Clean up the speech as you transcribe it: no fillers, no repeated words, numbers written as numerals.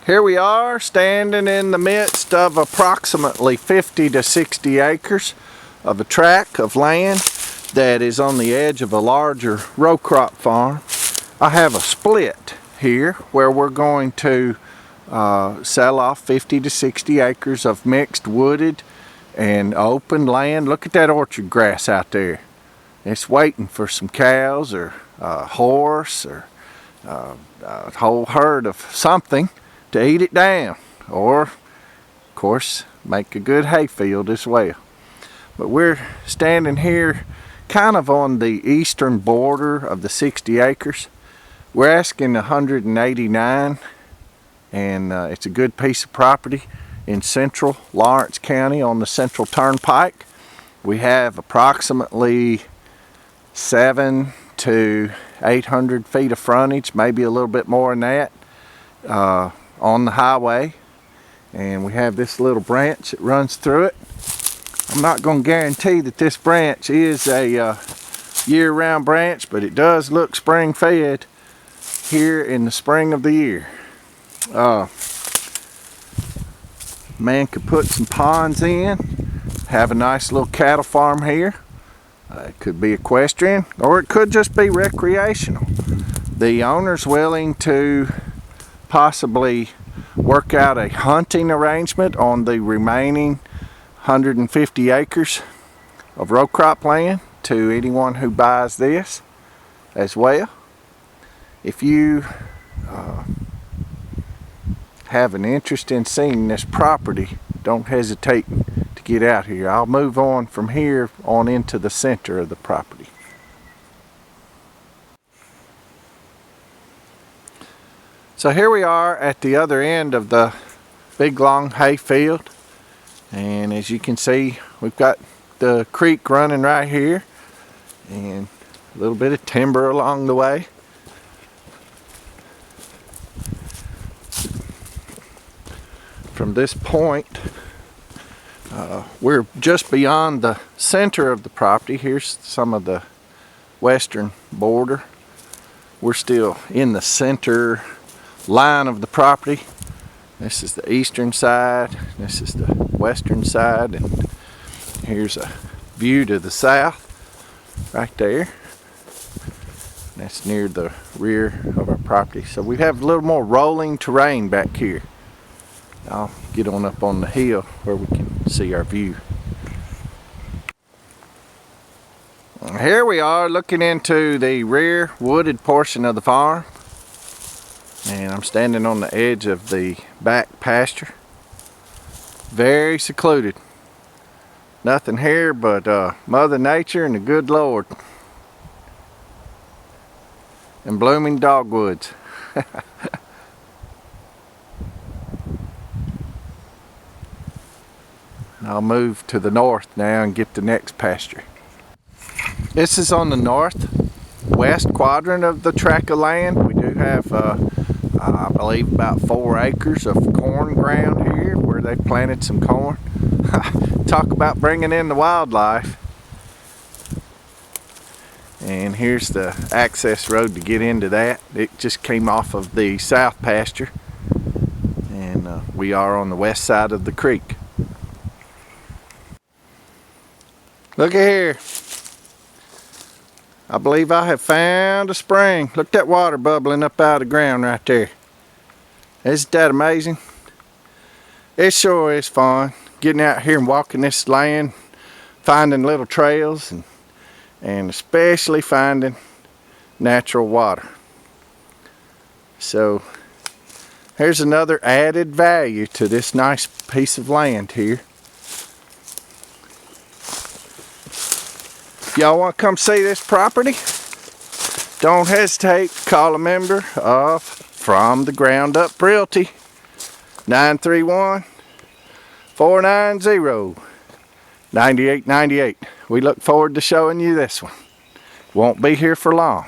Here we are standing in the midst of approximately 50 to 60 acres of a tract of land that is on the edge of a larger row crop farm. I have a split here where we're going to sell off 50 to 60 acres of mixed wooded and open land. Look at that orchard grass out there. It's waiting for some cows or a horse or a whole herd of something to eat it down, or of course make a good hay field as well. But we're standing here kind of on the eastern border of the 60 acres. We're asking 189, and it's a good piece of property in central Lawrence County on the Central Turnpike. We have approximately 700 to 800 feet of frontage, maybe a little bit more than that, on the highway, and we have this little branch that runs through it. I'm not going to guarantee that this branch is a year-round branch, but it does look spring-fed here in the spring of the year. Man could put some ponds in, have a nice little cattle farm here. It could be equestrian, or it could just be recreational. The owner's willing to possibly work out a hunting arrangement on the remaining 150 acres of row crop land to anyone who buys this as well. If you have an interest in seeing this property, don't hesitate to get out here. I'll move on from here on into the center of the property. So here we are at the other end of the big long hay field, and as you can see, we've got the creek running right here and a little bit of timber along the way. From this point, we're just beyond the center of the property. Here's some of the western border. We're still in the center line of the property. This is the eastern side, this is the western side, and here's a view to the south right there. That's near the rear of our property. So we have a little more rolling terrain back here. I'll get on up on the hill where we can see our view. Here we are looking into the rear wooded portion of the farm, and I'm standing on the edge of the back pasture. Very secluded. Nothing here but Mother Nature and the good Lord. And blooming dogwoods. I'll move to the north now and get the next pasture. This is on the northwest quadrant of the tract of land. We do have I believe about 4 acres of corn ground here where they planted some corn. Talk about bringing in the wildlife. And here's the access road to get into that. It just came off of the south pasture, and we are on the west side of the creek. Look at here. I believe I have found a spring. Look at that water bubbling up out of the ground right there. Isn't that amazing? It sure is fun getting out here and walking this land, finding little trails, and especially finding natural water. So here's another added value to this nice piece of land here. Y'all want to come see this property? Don't hesitate to call a member of From the Ground Up Realty, 931-490-9898. We look forward to showing you this one. Won't be here for long.